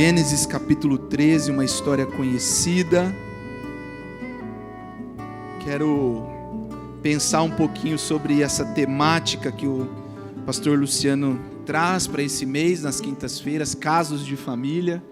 Gênesis capítulo 13, uma história conhecida. Quero pensar um pouquinho sobre essa temática que o pastor Luciano traz para esse mês, nas quintas-feiras, casos de família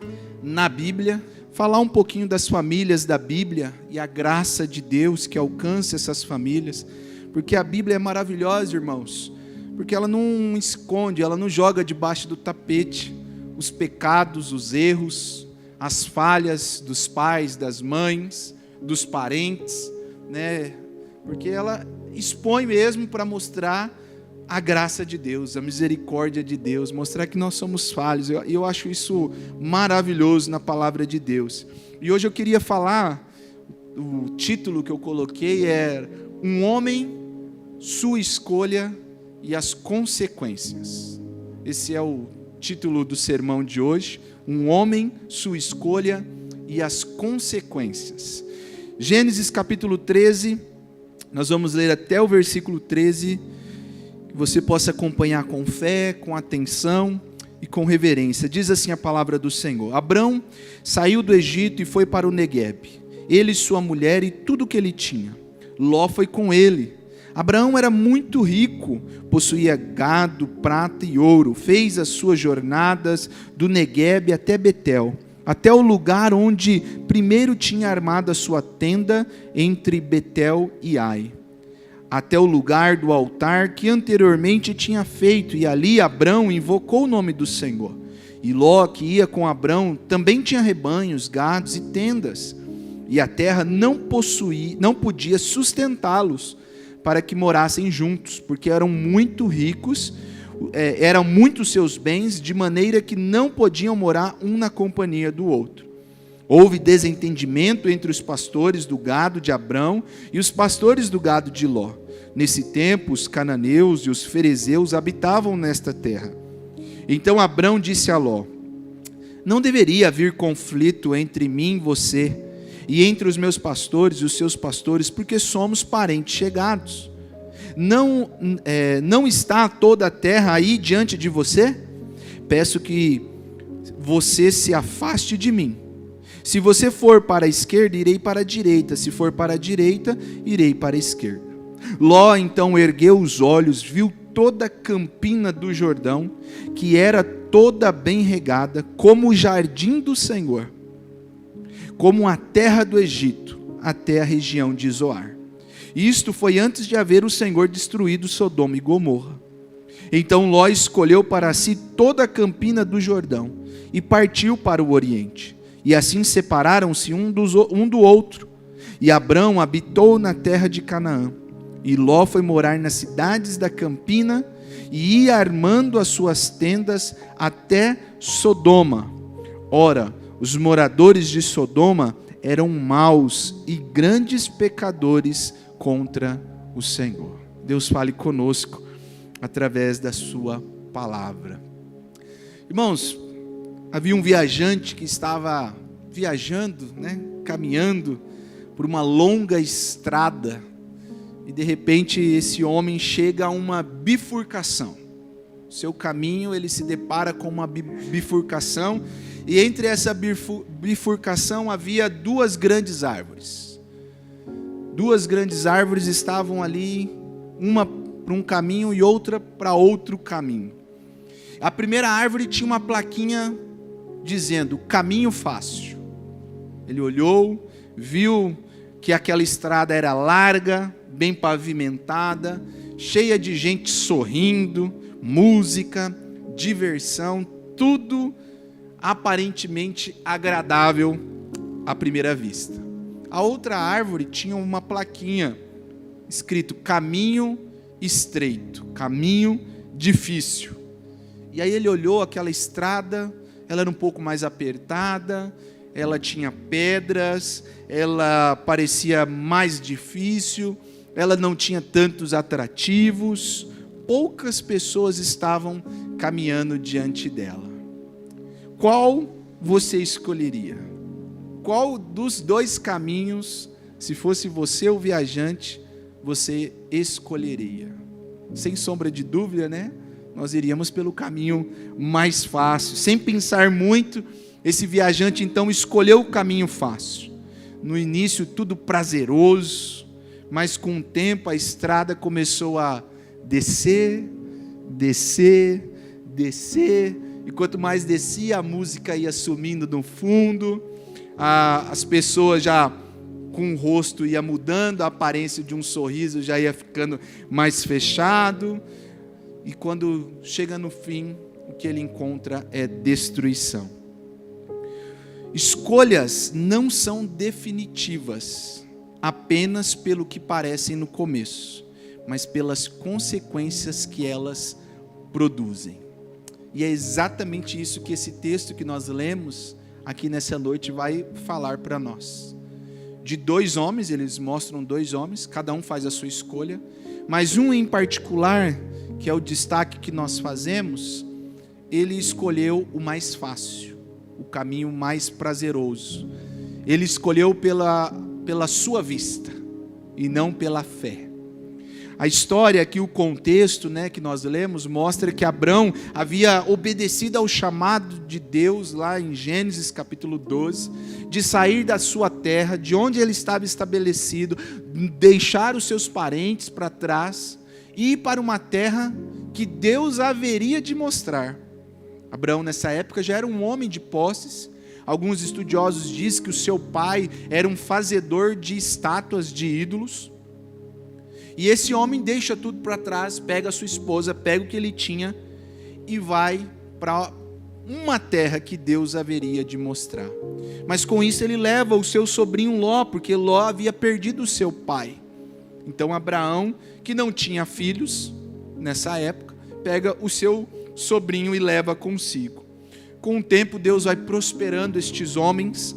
na Bíblia. Falar um pouquinho das famílias da Bíblia e a graça de Deus que alcança essas famílias. Porque a Bíblia é maravilhosa, irmãos. Porque ela não esconde, ela não joga debaixo do tapete os pecados, os erros, as falhas dos pais, das mães, dos parentes, né? Porque ela expõe mesmo para mostrar a graça de Deus, a misericórdia de Deus, mostrar que nós somos falhos. Eu acho isso maravilhoso na palavra de Deus. E hoje eu queria falar, o título que eu coloquei é Um Homem, Sua Escolha e as Consequências. Esse é o título do sermão de hoje, Um Homem, Sua Escolha e as Consequências. Gênesis capítulo 13, nós vamos ler até o versículo 13, que você possa acompanhar com fé, com atenção e com reverência. Diz assim a palavra do Senhor: Abrão saiu do Egito e foi para o Neguebe, ele, sua mulher e tudo o que ele tinha. Ló foi com ele. Abraão era muito rico, possuía gado, prata e ouro. Fez as suas jornadas do Neguebe até Betel, até o lugar onde primeiro tinha armado a sua tenda entre Betel e Ai, até o lugar do altar que anteriormente tinha feito, e ali Abrão invocou o nome do Senhor. E Ló, que ia com Abrão, também tinha rebanhos, gados e tendas, e a terra não podia sustentá-los para que morassem juntos, porque eram muito ricos, eram muitos seus bens, de maneira que não podiam morar um na companhia do outro. Houve desentendimento entre os pastores do gado de Abrão e os pastores do gado de Ló. Nesse tempo, os cananeus e os ferezeus habitavam nesta terra. Então Abrão disse a Ló: Não deveria haver conflito entre mim e você, e entre os meus pastores e os seus pastores, porque somos parentes chegados. Não está toda a terra aí diante de você? Peço que você se afaste de mim. Se você for para a esquerda, irei para a direita. Se for para a direita, irei para a esquerda. Ló então ergueu os olhos, viu toda a campina do Jordão, que era toda bem regada, como o jardim do Senhor, como a terra do Egito, até a região de Zoar. Isto foi antes de haver o Senhor destruído Sodoma e Gomorra. Então Ló escolheu para si toda a campina do Jordão e partiu para o oriente. E assim separaram-se um do outro. E Abrão habitou na terra de Canaã. E Ló foi morar nas cidades da campina e ia armando as suas tendas até Sodoma. Ora, os moradores de Sodoma eram maus e grandes pecadores contra o Senhor. Deus fale conosco através da sua palavra. Irmãos, havia um viajante que estava viajando, caminhando por uma longa estrada, e de repente esse homem chega a uma bifurcação. Seu caminho, ele se depara com uma bifurcação, e entre essa bifurcação havia duas grandes árvores. Duas grandes árvores estavam ali, uma para um caminho e outra para outro caminho. A primeira árvore tinha uma plaquinha dizendo: caminho fácil. Ele olhou, viu que aquela estrada era larga, bem pavimentada, cheia de gente sorrindo, música, diversão, tudo aparentemente agradável à primeira vista. A outra árvore tinha uma plaquinha escrito: caminho estreito, caminho difícil. E aí ele olhou aquela estrada, ela era um pouco mais apertada, ela tinha pedras, ela parecia mais difícil, ela não tinha tantos atrativos, poucas pessoas estavam caminhando diante dela. Qual você escolheria? Qual dos dois caminhos, se fosse você o viajante, você escolheria? Sem sombra de dúvida, nós iríamos pelo caminho mais fácil. Sem pensar muito, Esse viajante então escolheu o caminho fácil. No início tudo prazeroso, mas com o tempo a estrada começou a descer, e quanto mais descia, a música ia sumindo no fundo, as pessoas já com o rosto ia mudando, a aparência de um sorriso já ia ficando mais fechado, e quando chega no fim, o que ele encontra é destruição. Escolhas não são definitivas apenas pelo que parecem no começo, mas pelas consequências que elas produzem. E é exatamente isso que esse texto que nós lemos aqui nessa noite vai falar para nós. De dois homens, eles mostram dois homens, cada um faz a sua escolha, mas um em particular, que é o destaque que nós fazemos, ele escolheu o mais fácil, o caminho mais prazeroso. Ele escolheu pela sua vista e não pela fé. A história aqui, o contexto, que nós lemos, mostra que Abrão havia obedecido ao chamado de Deus, lá em Gênesis capítulo 12, de sair da sua terra, de onde ele estava estabelecido, deixar os seus parentes para trás, e ir para uma terra que Deus haveria de mostrar. Abrão, nessa época, já era um homem de posses. Alguns estudiosos dizem que o seu pai era um fazedor de estátuas de ídolos. E esse homem deixa tudo para trás, pega a sua esposa, pega o que ele tinha e vai para uma terra que Deus haveria de mostrar. Mas com isso ele leva o seu sobrinho Ló, porque Ló havia perdido o seu pai. Então Abraão, que não tinha filhos nessa época, pega o seu sobrinho e leva consigo. Com o tempo Deus vai prosperando estes homens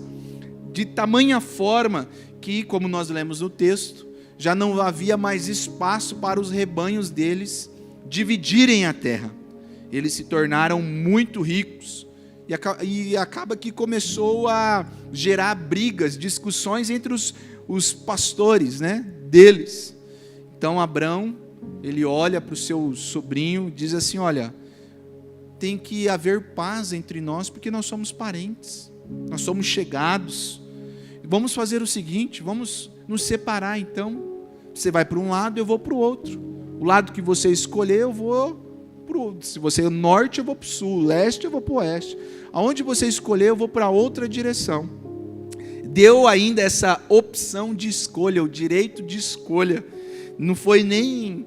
de tamanha forma que, como nós lemos no texto, já não havia mais espaço para os rebanhos deles dividirem a terra. Eles se tornaram muito ricos e acaba que começou a gerar brigas, discussões entre os pastores, deles. Então Abrão, ele olha para o seu sobrinho e diz assim: olha, tem que haver paz entre nós, porque nós somos parentes, nós somos chegados. Vamos fazer o seguinte, vamos nos separar então. Você vai para um lado, eu vou para o outro. O lado que você escolher, eu vou para o outro. Se você é norte, eu vou para o sul. Leste, eu vou para o oeste. Aonde você escolher, eu vou para outra direção. Deu ainda essa opção de escolha, o direito de escolha. Não foi nem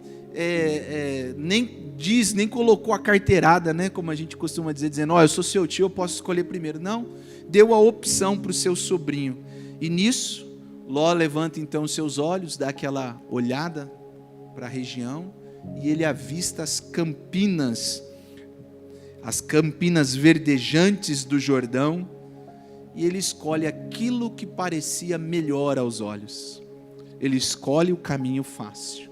colocou a carteirada, como a gente costuma dizer, dizendo: eu sou seu tio, eu posso escolher primeiro. Não, deu a opção para o seu sobrinho. E nisso, Ló levanta então seus olhos, dá aquela olhada para a região, e ele avista as campinas verdejantes do Jordão, e ele escolhe aquilo que parecia melhor aos olhos. Ele escolhe o caminho fácil.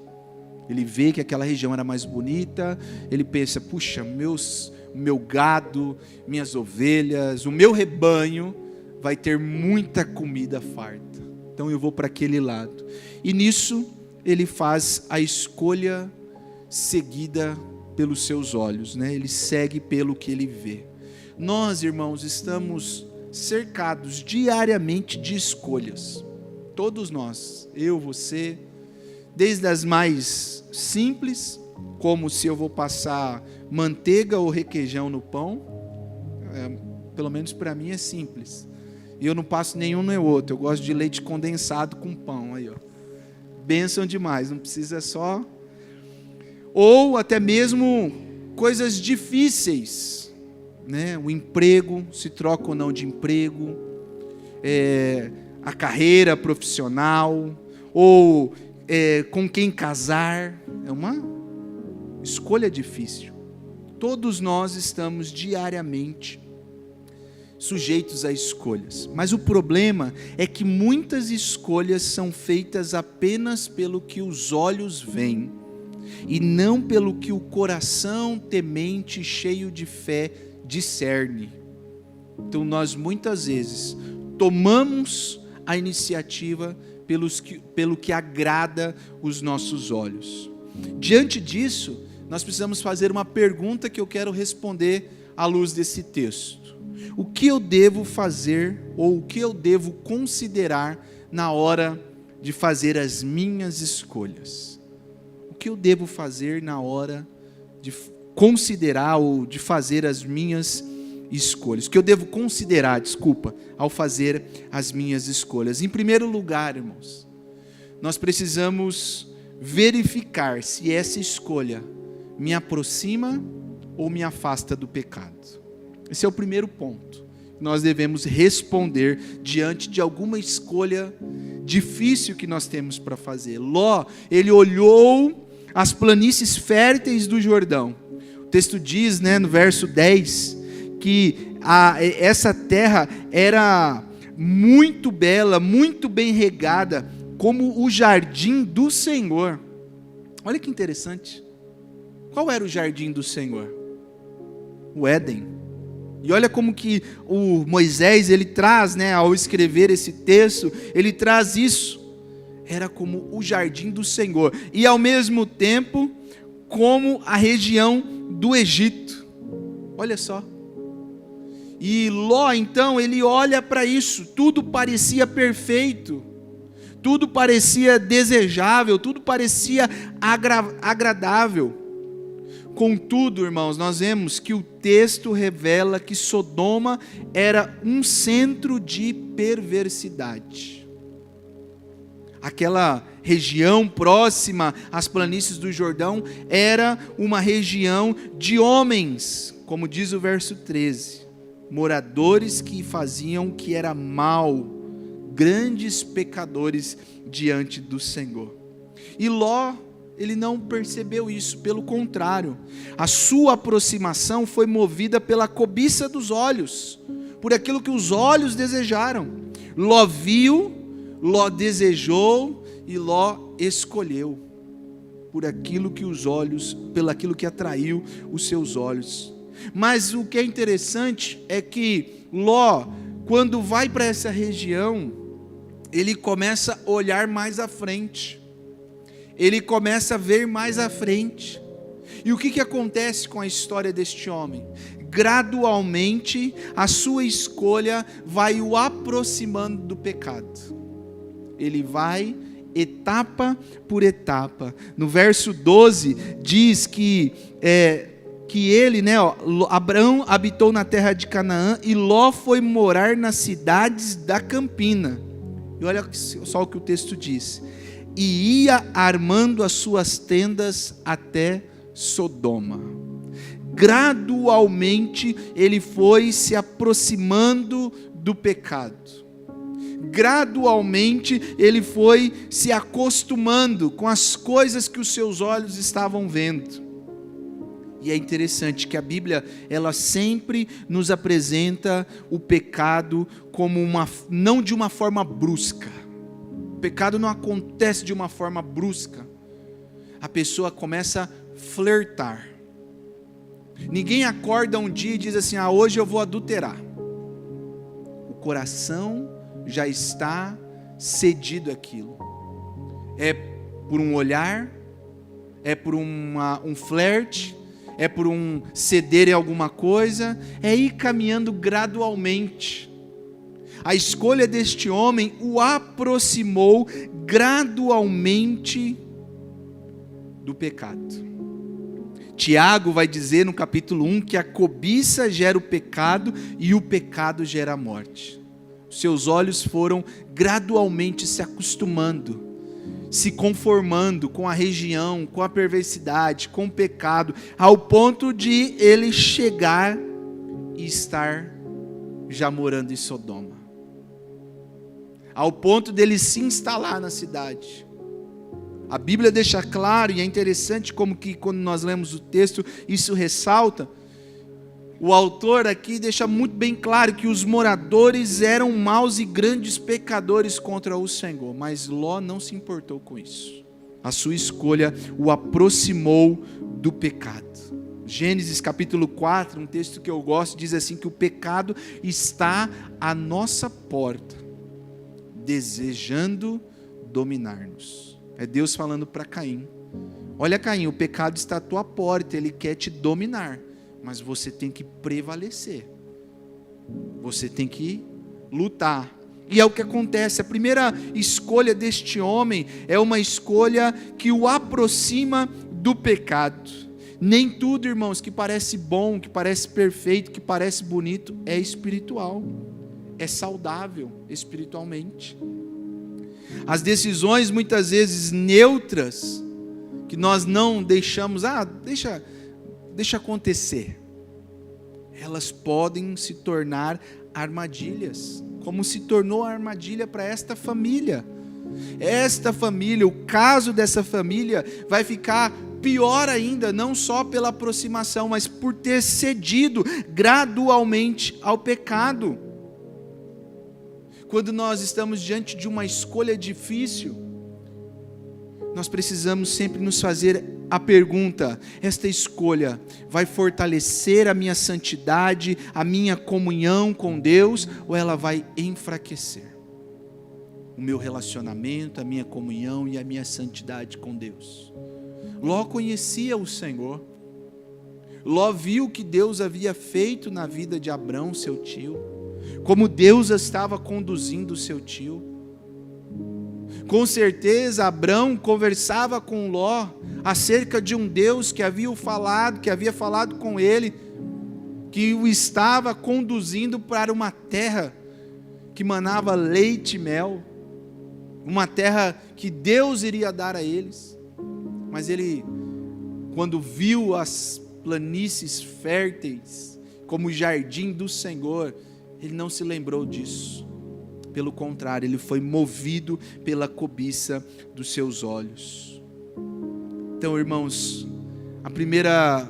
Ele vê que aquela região era mais bonita, ele pensa: puxa, meu gado, minhas ovelhas, o meu rebanho vai ter muita comida farta. Então eu vou para aquele lado. E nisso ele faz a escolha seguida pelos seus olhos, Ele segue pelo que ele vê. Nós, irmãos, estamos cercados diariamente de escolhas. Todos nós, eu, você, desde as mais simples, como se eu vou passar manteiga ou requeijão no pão, pelo menos para mim é simples. E eu não passo nenhum nem outro. Eu gosto de leite condensado com pão. Aí, ó. Bênção demais. Não precisa só... Ou até mesmo coisas difíceis. O emprego, se troca ou não de emprego. A carreira profissional. Ou com quem casar. É uma escolha difícil. Todos nós estamos diariamente sujeitos a escolhas. Mas o problema é que muitas escolhas são feitas apenas pelo que os olhos veem, e não pelo que o coração temente, cheio de fé, discerne. Então nós muitas vezes tomamos a iniciativa pelo que agrada os nossos olhos. Diante disso, nós precisamos fazer uma pergunta que eu quero responder à luz desse texto. O que eu devo fazer ou o que eu devo considerar na hora de fazer as minhas escolhas? O que eu devo fazer na hora de considerar ou de fazer as minhas escolhas? O que eu devo considerar, ao fazer as minhas escolhas? Em primeiro lugar, irmãos, nós precisamos verificar se essa escolha me aproxima ou me afasta do pecado. Esse é o primeiro ponto. Nós devemos responder diante de alguma escolha difícil que nós temos para fazer. Ló, ele olhou as planícies férteis do Jordão. O texto diz, no verso 10, que essa terra era muito bela, muito bem regada, como o jardim do Senhor. Olha que interessante. Qual era o jardim do Senhor? O Éden. E olha como que o Moisés, ele traz, ao escrever esse texto, ele traz isso. Era como o jardim do Senhor. E ao mesmo tempo, como a região do Egito. Olha só. E Ló, então, ele olha para isso. Tudo parecia perfeito. Tudo parecia desejável. Tudo parecia agradável. Contudo, irmãos, nós vemos que o texto revela que Sodoma era um centro de perversidade. Aquela região próxima às planícies do Jordão era uma região de homens, como diz o verso 13, moradores que faziam o que era mal, grandes pecadores diante do Senhor. E Ló, ele não percebeu isso, pelo contrário, a sua aproximação foi movida pela cobiça dos olhos, por aquilo que os olhos desejaram. Ló viu, Ló desejou e Ló escolheu, por aquilo que os olhos, pelo aquilo que atraiu os seus olhos. Mas o que é interessante é que Ló, quando vai para essa região, ele começa a olhar mais à frente. Ele começa a ver mais à frente. E o que acontece com a história deste homem? Gradualmente, a sua escolha vai o aproximando do pecado. Ele vai etapa por etapa. No verso 12, diz que ele, Abraão habitou na terra de Canaã e Ló foi morar nas cidades da campina. E olha só o que o texto diz. E ia armando as suas tendas até Sodoma. Gradualmente ele foi se aproximando do pecado. Gradualmente ele foi se acostumando com as coisas que os seus olhos estavam vendo. E é interessante que a Bíblia, ela sempre nos apresenta o pecado como não de uma forma brusca. O pecado não acontece de uma forma brusca. A pessoa começa a flertar. Ninguém acorda um dia e diz assim: hoje eu vou adulterar. O coração já está cedido àquilo. É por um olhar, é por um flerte, é por um ceder em alguma coisa, é ir caminhando gradualmente. A escolha deste homem o aproximou gradualmente do pecado. Tiago vai dizer no capítulo 1 que a cobiça gera o pecado e o pecado gera a morte. Seus olhos foram gradualmente se acostumando, se conformando com a região, com a perversidade, com o pecado, ao ponto de ele chegar e estar já morando em Sodoma. Ao ponto dele se instalar na cidade. A Bíblia deixa claro, e é interessante como que quando nós lemos o texto, isso ressalta. O autor aqui deixa muito bem claro que os moradores eram maus e grandes pecadores contra o Senhor, mas Ló não se importou com isso. A sua escolha o aproximou do pecado. Gênesis capítulo 4, um texto que eu gosto, diz assim que o pecado está à nossa porta, desejando dominar-nos. É Deus falando para Caim: olha, Caim, o pecado está à tua porta, ele quer te dominar, mas você tem que prevalecer. Você tem que lutar. E é o que acontece. A primeira escolha deste homem é uma escolha que o aproxima do pecado. Nem tudo, irmãos, que parece bom, que parece perfeito, que parece bonito, é espiritual. É saudável espiritualmente. As decisões muitas vezes neutras, que nós não deixamos, deixa acontecer. Elas podem se tornar armadilhas, como se tornou a armadilha para esta família. Esta família, o caso dessa família vai ficar pior ainda, não só pela aproximação, mas por ter cedido gradualmente ao pecado. Quando nós estamos diante de uma escolha difícil, nós precisamos sempre nos fazer a pergunta: esta escolha vai fortalecer a minha santidade, a minha comunhão com Deus, ou ela vai enfraquecer o meu relacionamento, a minha comunhão e a minha santidade com Deus? Ló conhecia o Senhor. Ló viu o que Deus havia feito na vida de Abrão, seu tio, como Deus estava conduzindo o seu tio. Com certeza Abrão conversava com Ló acerca de um Deus que havia falado com ele, que o estava conduzindo para uma terra que manava leite e mel, uma terra que Deus iria dar a eles. Mas ele, quando viu as planícies férteis como o jardim do Senhor, ele não se lembrou disso. Pelo contrário, ele foi movido pela cobiça dos seus olhos. Então, irmãos, a primeira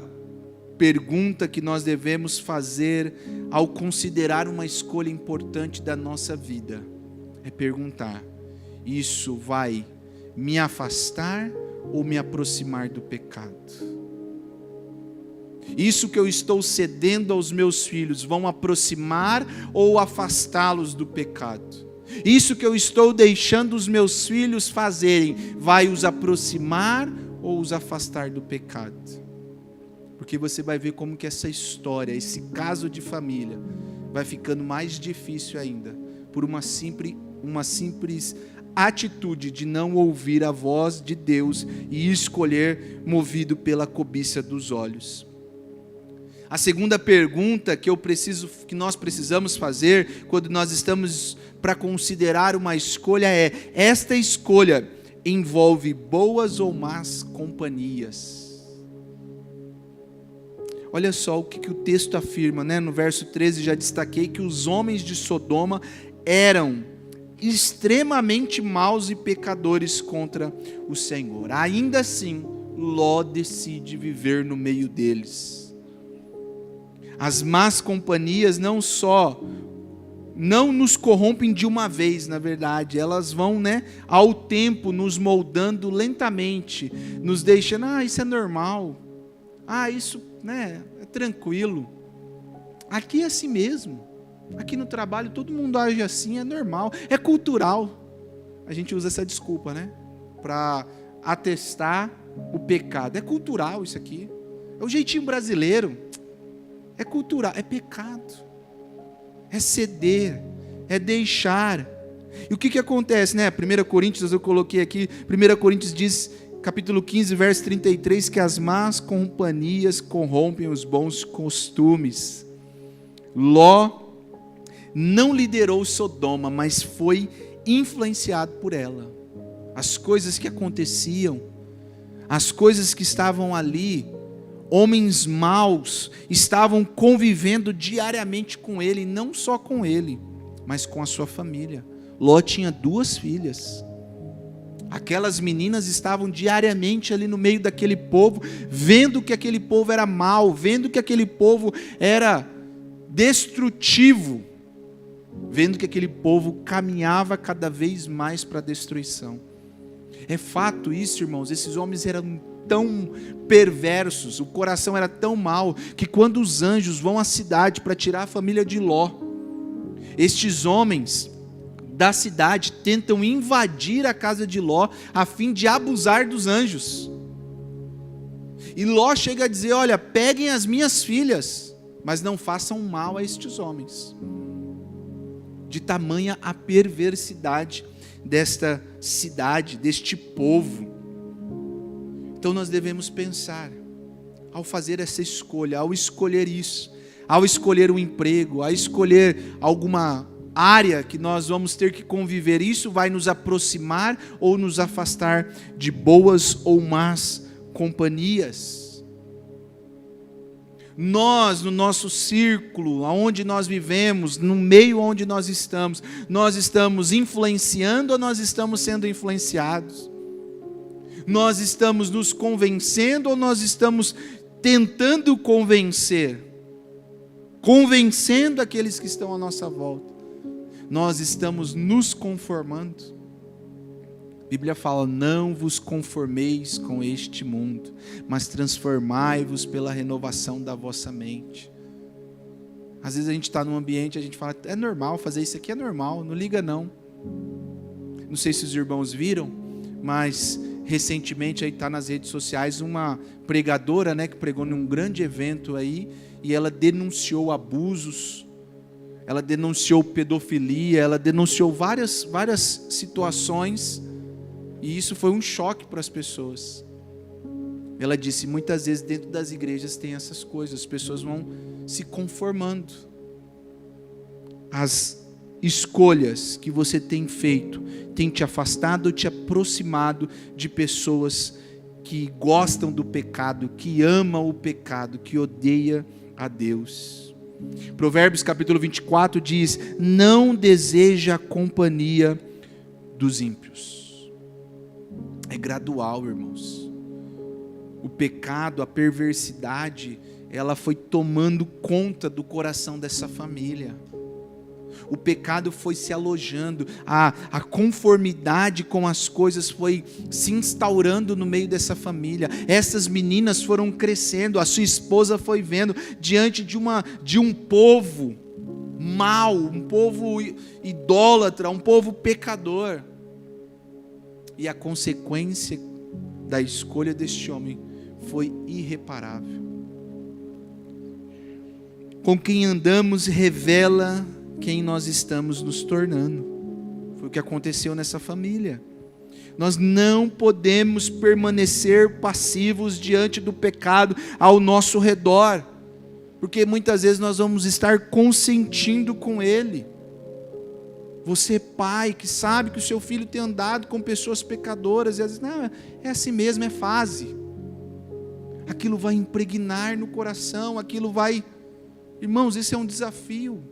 pergunta que nós devemos fazer ao considerar uma escolha importante da nossa vida é perguntar: isso vai me afastar ou me aproximar do pecado? Isso que eu estou cedendo aos meus filhos vão aproximar ou afastá-los do pecado? Isso que eu estou deixando os meus filhos fazerem vai os aproximar ou os afastar do pecado? Porque você vai ver como que essa história, esse caso de família, vai ficando mais difícil ainda, por uma simples atitude de não ouvir a voz de Deus e escolher movido pela cobiça dos olhos. A segunda pergunta que nós precisamos fazer quando nós estamos para considerar uma escolha é: esta escolha envolve boas ou más companhias? Olha só o que o texto afirma, né? No verso 13 já destaquei que os homens de Sodoma eram extremamente maus e pecadores contra o Senhor. Ainda assim, Ló decide viver no meio deles. As más companhias não nos corrompem de uma vez, na verdade, elas vão, ao tempo nos moldando lentamente, nos deixando, isso é normal, isso, é tranquilo, aqui é assim mesmo, aqui no trabalho todo mundo age assim, é normal, é cultural. A gente usa essa desculpa, para atestar o pecado. É cultural isso aqui, é o jeitinho brasileiro. É cultural, é pecado, é ceder, é deixar. E o que acontece, 1 Coríntios, eu coloquei aqui, 1 Coríntios diz, capítulo 15, verso 33, que as más companhias corrompem os bons costumes. Ló não liderou Sodoma, mas foi influenciado por ela. As coisas que aconteciam, as coisas que estavam ali, homens maus estavam convivendo diariamente com ele, e não só com ele, mas com a sua família. Ló tinha 2 filhas. Aquelas meninas estavam diariamente ali no meio daquele povo, vendo que aquele povo era mau, vendo que aquele povo era destrutivo, vendo que aquele povo caminhava cada vez mais para a destruição. É fato isso, irmãos, esses homens eram tão perversos, o coração era tão mau, que quando os anjos vão à cidade para tirar a família de Ló, estes homens da cidade tentam invadir a casa de Ló, a fim de abusar dos anjos. E Ló chega a dizer: olha, peguem as minhas filhas, mas não façam mal a estes homens. De tamanha a perversidade desta cidade, deste povo. Então nós devemos pensar, ao fazer essa escolha, ao escolher isso, ao escolher um emprego, ao escolher alguma área que nós vamos ter que conviver, isso vai nos aproximar ou nos afastar de boas ou más companhias. Nós, no nosso círculo, aonde nós vivemos, no meio onde nós estamos influenciando ou nós estamos sendo influenciados? Nós estamos nos convencendo ou nós estamos tentando convencendo aqueles que estão à nossa volta? Nós estamos nos conformando. A Bíblia fala, não vos conformeis com este mundo, mas transformai-vos pela renovação da vossa mente. Às vezes a gente está num ambiente, a gente fala, é normal fazer isso aqui, é normal, não liga não. Não sei se os irmãos viram, mas recentemente aí está nas redes sociais uma pregadora, né, que pregou num grande evento aí, e ela denunciou abusos, ela denunciou pedofilia, ela denunciou várias situações, e isso foi um choque para as pessoas. Ela disse, muitas vezes dentro das igrejas tem essas coisas, as pessoas vão se conformando. As escolhas que você tem feito tem te afastado ou te aproximado de pessoas que gostam do pecado, que amam o pecado, que odeiam a Deus. Provérbios capítulo 24 diz, não deseja a companhia dos ímpios. É gradual, irmãos. O pecado, a perversidade, ela foi tomando conta do coração dessa família. O pecado foi se alojando, a conformidade com as coisas foi se instaurando no meio dessa família. Essas meninas foram crescendo, a sua esposa foi vendo diante de um povo mau, um povo idólatra, um povo pecador. E a consequência da escolha deste homem foi irreparável. Com quem andamos revela quem nós estamos nos tornando. Foi o que aconteceu nessa família. Nós não podemos permanecer passivos diante do pecado ao nosso redor, porque muitas vezes nós vamos estar consentindo com ele. Você, pai, que sabe que o seu filho tem andado com pessoas pecadoras, e às vezes, não, é assim mesmo, é fase. Aquilo vai impregnar no coração, aquilo vai... Irmãos, esse é um desafio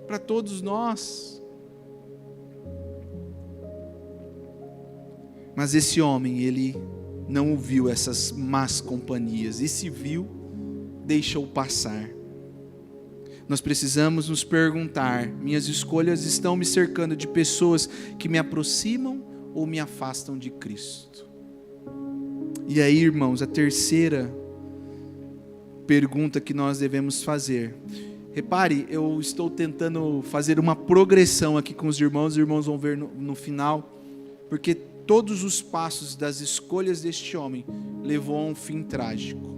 para todos nós. Mas esse homem, ele não ouviu essas más companhias, e se viu, deixou passar. Nós precisamos nos perguntar, minhas escolhas estão me cercando de pessoas que me aproximam ou me afastam de Cristo? E aí, irmãos, a terceira pergunta que nós devemos fazer. Repare, eu estou tentando fazer uma progressão aqui com os irmãos vão ver no final, porque todos os passos das escolhas deste homem levou a um fim trágico.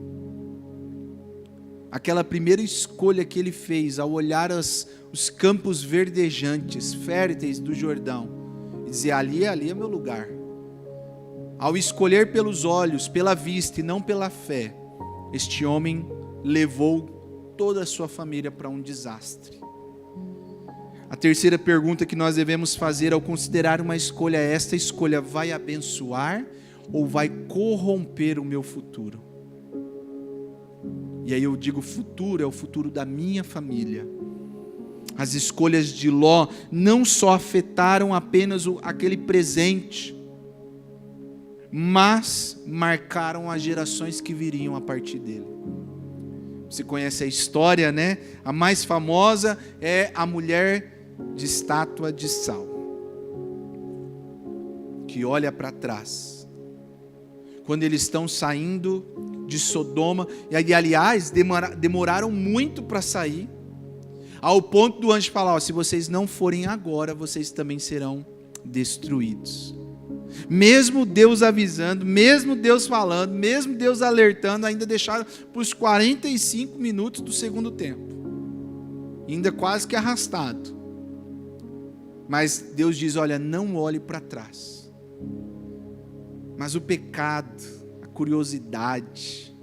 Aquela primeira escolha que ele fez ao olhar os campos verdejantes, férteis do Jordão, e dizer, ali é meu lugar. Ao escolher pelos olhos, pela vista e não pela fé, este homem levou toda a sua família para um desastre. A terceira pergunta que nós devemos fazer ao considerar uma escolha é, esta escolha vai abençoar ou vai corromper o meu futuro? E aí eu digo futuro, é o futuro da minha família. As escolhas de Ló não só afetaram apenas aquele presente, mas marcaram as gerações que viriam a partir dele. Você conhece a história, né? A mais famosa é a mulher de estátua de sal, que olha para trás. Quando eles estão saindo de Sodoma, e aí, aliás, demoraram muito para sair, ao ponto do anjo falar, se vocês não forem agora, vocês também serão destruídos. Mesmo Deus avisando, mesmo Deus falando, mesmo Deus alertando, ainda deixaram para os 45 minutos do segundo tempo. Ainda quase que arrastado. Mas Deus diz, olha, não olhe para trás. Mas o pecado, a curiosidade,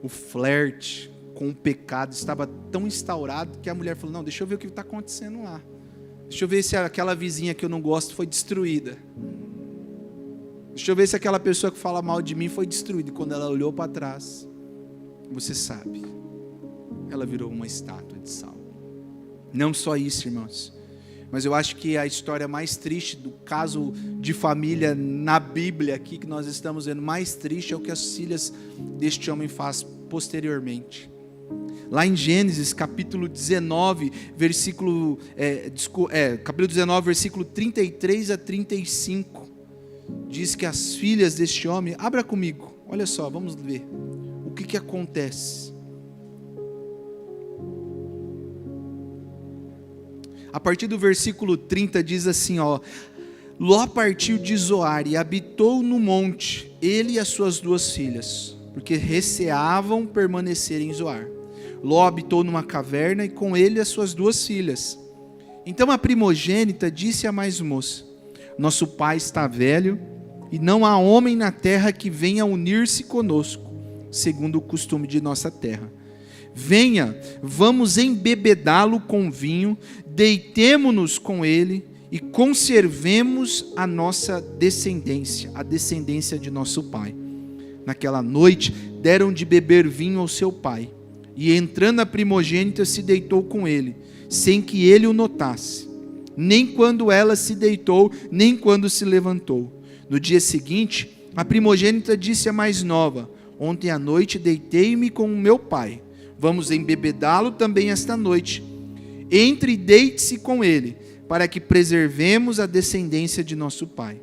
o flerte com o pecado estava tão instaurado que a mulher falou, não, deixa eu ver o que está acontecendo lá. Deixa eu ver se aquela vizinha que eu não gosto foi destruída. Deixa eu ver se aquela pessoa que fala mal de mim foi destruída. E quando ela olhou para trás, você sabe, ela virou uma estátua de sal. Não só isso, irmãos, mas eu acho que a história mais triste do caso de família na Bíblia aqui, que nós estamos vendo, mais triste é o que as filhas deste homem fazem posteriormente. Lá em Gênesis, capítulo 19, versículo 33 a 35, diz que as filhas deste homem, abra comigo, olha só, vamos ver o que acontece. A partir do versículo 30 diz assim, Ló partiu de Zoar e habitou no monte, ele e as suas 2 filhas, porque receavam permanecer em Zoar. Ló habitou numa caverna e com ele as suas 2 filhas. Então a primogênita disse à mais moça, nosso pai está velho e não há homem na terra que venha unir-se conosco, segundo o costume de nossa terra. Venha, vamos embebedá-lo com vinho, deitemo-nos com ele e conservemos a nossa descendência, a descendência de nosso pai. Naquela noite deram de beber vinho ao seu pai, e entrando a primogênita se deitou com ele, sem que ele o notasse, nem quando ela se deitou, nem quando se levantou. No dia seguinte, a primogênita disse à mais nova, ontem à noite deitei-me com o meu pai, vamos embebedá-lo também esta noite. Entre e deite-se com ele, para que preservemos a descendência de nosso pai.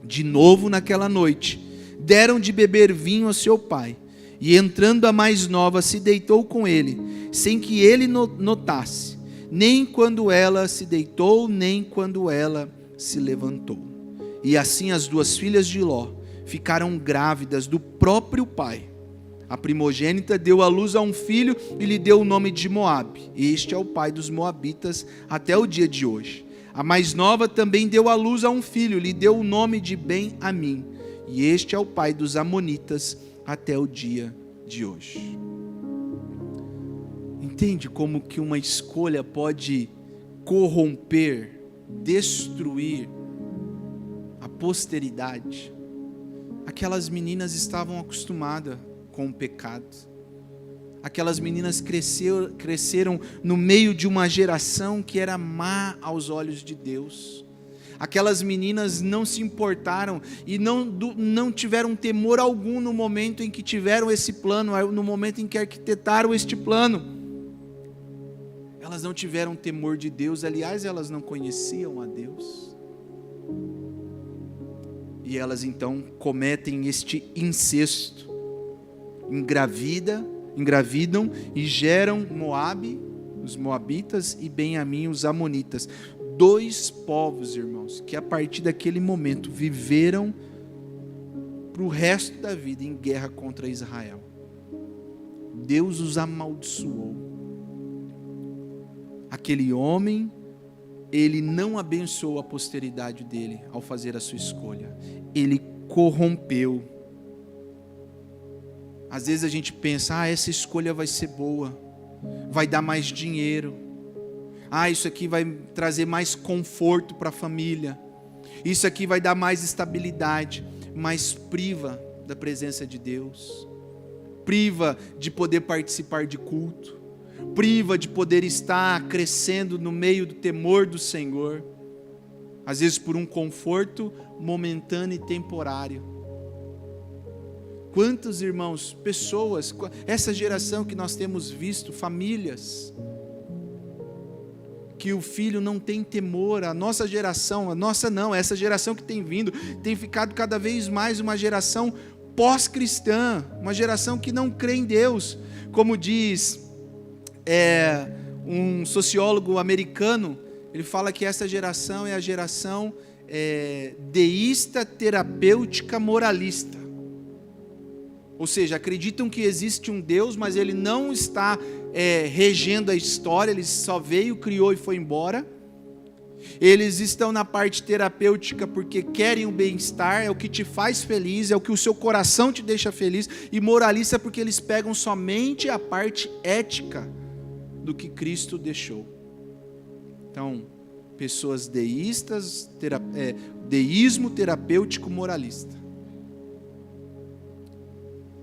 De novo naquela noite, deram de beber vinho ao seu pai, e entrando a mais nova se deitou com ele, sem que ele notasse, nem quando ela se deitou, nem quando ela se levantou. E assim as 2 filhas de Ló ficaram grávidas do próprio pai. A primogênita deu à luz a um filho e lhe deu o nome de Moabe. Este é o pai dos moabitas até o dia de hoje. A mais nova também deu à luz a um filho, lhe deu o nome de Ben-Amim. E este é o pai dos amonitas até o dia de hoje. Entende como que uma escolha pode corromper, destruir a posteridade? Aquelas meninas estavam acostumadas com o pecado. Aquelas meninas cresceram no meio de uma geração que era má aos olhos de Deus. Aquelas meninas não se importaram e não tiveram temor algum no momento em que tiveram esse plano, no momento em que arquitetaram este plano. Elas não tiveram temor de Deus, aliás, elas não conheciam a Deus. E elas então cometem este incesto. Engravidam e geram Moabe, os moabitas, e Ben-Amim, os amonitas. 2 povos, irmãos, que a partir daquele momento viveram para o resto da vida em guerra contra Israel. Deus os amaldiçoou. Aquele homem, ele não abençoou a posteridade dele ao fazer a sua escolha. Ele corrompeu. Às vezes a gente pensa, essa escolha vai ser boa, vai dar mais dinheiro, isso aqui vai trazer mais conforto para a família, isso aqui vai dar mais estabilidade, mas priva da presença de Deus, priva de poder participar de culto, priva de poder estar crescendo no meio do temor do Senhor, às vezes por um conforto momentâneo e temporário. Quantos irmãos, pessoas, essa geração que nós temos visto, famílias, que o filho não tem temor, essa geração que tem vindo, tem ficado cada vez mais uma geração pós-cristã, uma geração que não crê em Deus, como diz um sociólogo americano, ele fala que essa geração é a geração deísta, terapêutica, moralista. Ou seja, acreditam que existe um Deus, mas ele não está regendo a história, ele só veio, criou e foi embora. Eles estão na parte terapêutica porque querem o bem-estar, é o que te faz feliz, é o que o seu coração te deixa feliz, e moralista porque eles pegam somente a parte ética do que Cristo deixou. Então, pessoas deístas, deísmo terapêutico moralista.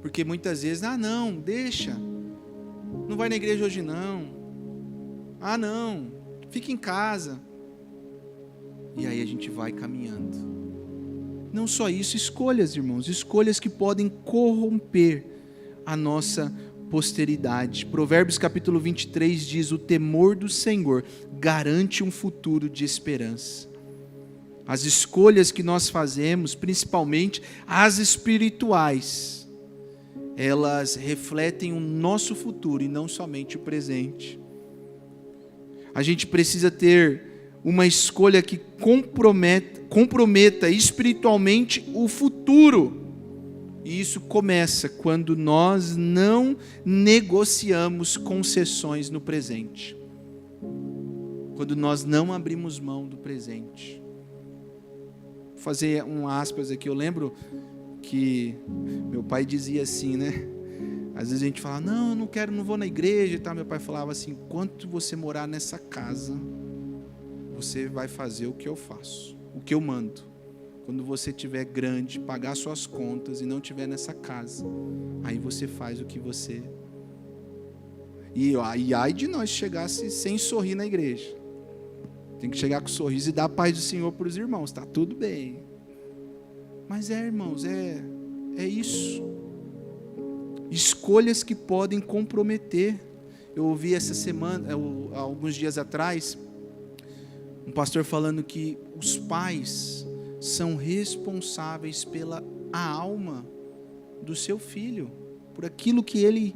Porque muitas vezes, não, deixa, não vai na igreja hoje não, não, fica em casa. E aí a gente vai caminhando. Não só isso, escolhas, irmãos, escolhas que podem corromper a nossa posteridade. Provérbios capítulo 23 diz: o temor do Senhor garante um futuro de esperança. As escolhas que nós fazemos, principalmente as espirituais, elas refletem o nosso futuro e não somente o presente. A gente precisa ter uma escolha que comprometa espiritualmente o futuro. E isso começa quando nós não negociamos concessões no presente. Quando nós não abrimos mão do presente. Vou fazer um aspas aqui. Eu lembro que meu pai dizia assim, né? Às vezes a gente fala, não, eu não quero, não vou na igreja e tal. Meu pai falava assim: enquanto você morar nessa casa, você vai fazer o que eu faço, o que eu mando. Quando você tiver grande, pagar suas contas e não estiver nessa casa, aí você faz o que você... E ai de nós chegasse sem sorrir na igreja. Tem que chegar com sorriso e dar a paz do Senhor para os irmãos, está tudo bem. Mas irmãos, é isso. Escolhas que podem comprometer. Eu ouvi essa semana, alguns dias atrás, um pastor falando que os pais são responsáveis pela alma do seu filho, por aquilo que ele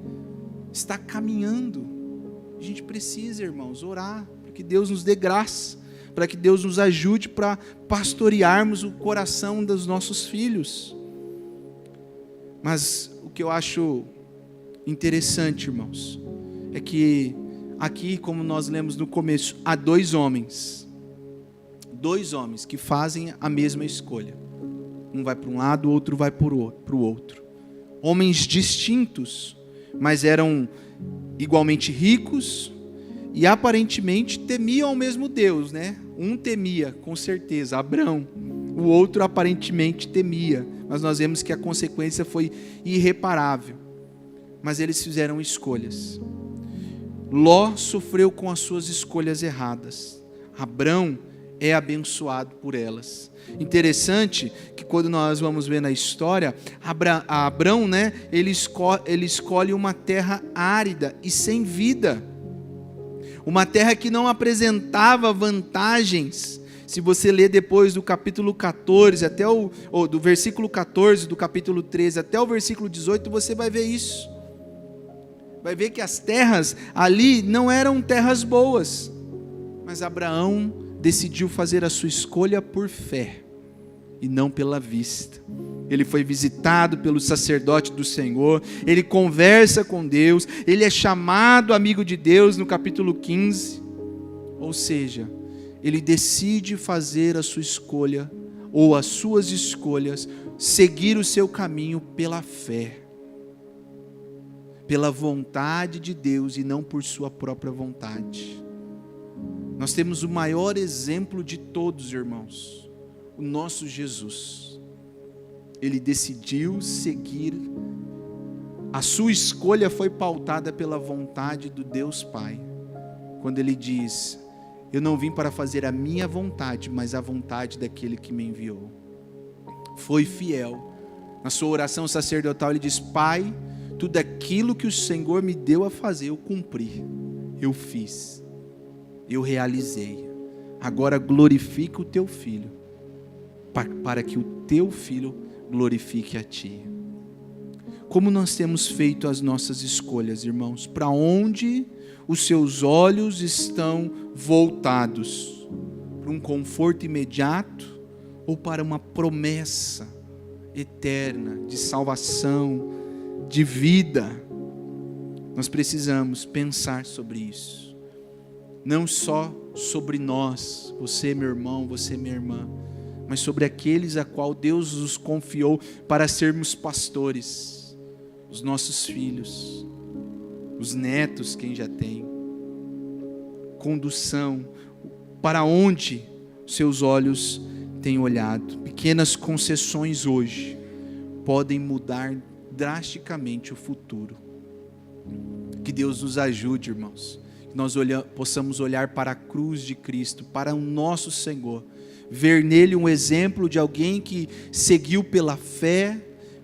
está caminhando. A gente precisa, irmãos, orar para que Deus nos dê graça, para que Deus nos ajude para pastorearmos o coração dos nossos filhos. Mas o que eu acho interessante, irmãos, é que aqui, como nós lemos no começo, há dois homens que fazem a mesma escolha. Um vai para um lado, o outro vai para o outro. Homens distintos, mas eram igualmente ricos e aparentemente temiam ao mesmo Deus, né? Um temia, com certeza, Abrão. O outro aparentemente temia, mas nós vemos que a consequência foi irreparável. Mas eles fizeram escolhas. Ló sofreu com as suas escolhas erradas. Abrão é abençoado por elas. Interessante que quando nós vamos ver na história, Abrão, né, ele escolhe uma terra árida e sem vida. Uma terra que não apresentava vantagens. Se você ler depois do capítulo 14, do versículo 14 do capítulo 13 até o versículo 18, você vai ver isso. Vai ver que as terras ali não eram terras boas. Mas Abraão decidiu fazer a sua escolha por fé e não pela vista. Ele foi visitado pelo sacerdote do Senhor, ele conversa com Deus, ele é chamado amigo de Deus no capítulo 15. Ou seja, ele decide fazer a sua escolha, ou as suas escolhas, seguir o seu caminho pela fé, pela vontade de Deus e não por sua própria vontade. Nós temos o maior exemplo de todos, irmãos, o nosso Jesus. Ele decidiu seguir, a sua escolha foi pautada pela vontade do Deus Pai. Quando ele diz: eu não vim para fazer a minha vontade, mas a vontade daquele que me enviou. Foi fiel. Na sua oração sacerdotal ele diz: Pai, tudo aquilo que o Senhor me deu a fazer, eu cumpri, eu fiz, eu realizei. Agora glorifica o teu filho, para que o teu filho glorifique a ti. Como nós temos feito as nossas escolhas, irmãos? Para onde os seus olhos estão voltados? Para um conforto imediato ou para uma promessa eterna de salvação, de vida. Nós precisamos pensar sobre isso. Não só sobre nós, você meu irmão, você minha irmã, mas sobre aqueles a qual Deus nos confiou para sermos pastores, os nossos filhos, os netos, quem já tem. Condução, para onde seus olhos têm olhado. Pequenas concessões hoje podem mudar drasticamente o futuro. Que Deus nos ajude, irmãos. Que nós possamos olhar para a cruz de Cristo, para o nosso Senhor. Ver nele um exemplo de alguém que seguiu pela fé,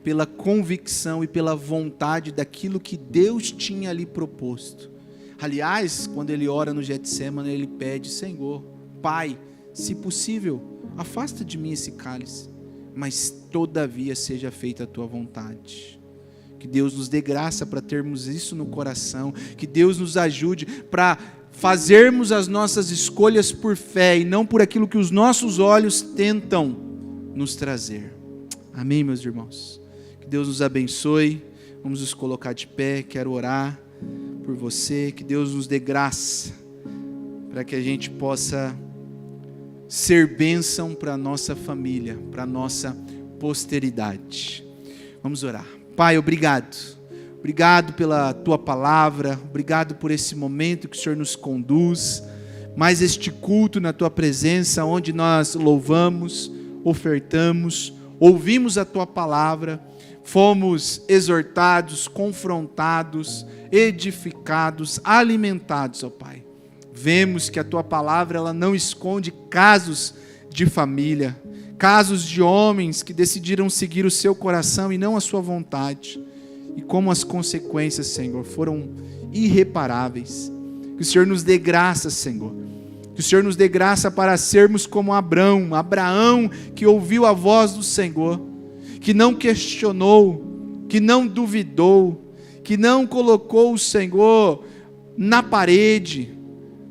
pela convicção e pela vontade daquilo que Deus tinha ali proposto. Aliás, quando ele ora no Getsêmani, ele pede: Senhor, Pai, se possível, afasta de mim esse cálice, mas todavia seja feita a tua vontade. Que Deus nos dê graça para termos isso no coração, que Deus nos ajude para fazermos as nossas escolhas por fé e não por aquilo que os nossos olhos tentam nos trazer. Amém, meus irmãos? Que Deus nos abençoe. Vamos nos colocar de pé. Quero orar por você. Que Deus nos dê graça para que a gente possa ser bênção para a nossa família, para a nossa posteridade. Vamos orar. Pai, obrigado. Obrigado pela Tua palavra, obrigado por esse momento que o Senhor nos conduz, mais este culto na Tua presença, onde nós louvamos, ofertamos, ouvimos a Tua palavra, fomos exortados, confrontados, edificados, alimentados, ó Pai. Vemos que a Tua palavra ela não esconde casos de família, casos de homens que decidiram seguir o seu coração e não a sua vontade. E como as consequências, Senhor, foram irreparáveis. Que o Senhor nos dê graça, Senhor. Que o Senhor nos dê graça para sermos como Abraão, que ouviu a voz do Senhor, que não questionou, que não duvidou, que não colocou o Senhor na parede,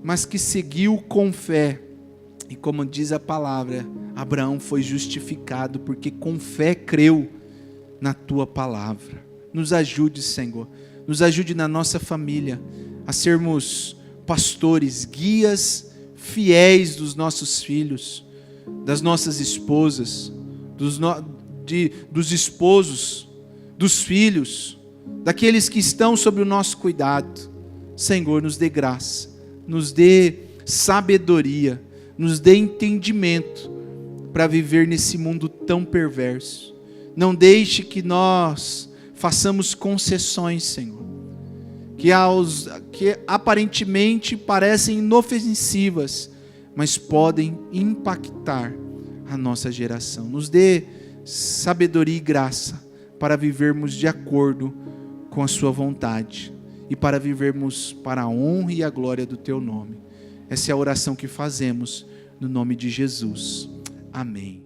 mas que seguiu com fé. E como diz a palavra, Abraão foi justificado porque com fé creu na Tua palavra. Nos ajude, Senhor, nos ajude na nossa família a sermos pastores, guias fiéis dos nossos filhos, das nossas esposas, dos esposos, dos filhos, daqueles que estão sob o nosso cuidado. Senhor, nos dê graça, nos dê sabedoria, nos dê entendimento para viver nesse mundo tão perverso. Não deixe que nós façamos concessões, Senhor, que aparentemente parecem inofensivas, mas podem impactar a nossa geração. Nos dê sabedoria e graça para vivermos de acordo com a Sua vontade e para vivermos para a honra e a glória do Teu nome. Essa é a oração que fazemos no nome de Jesus. Amém.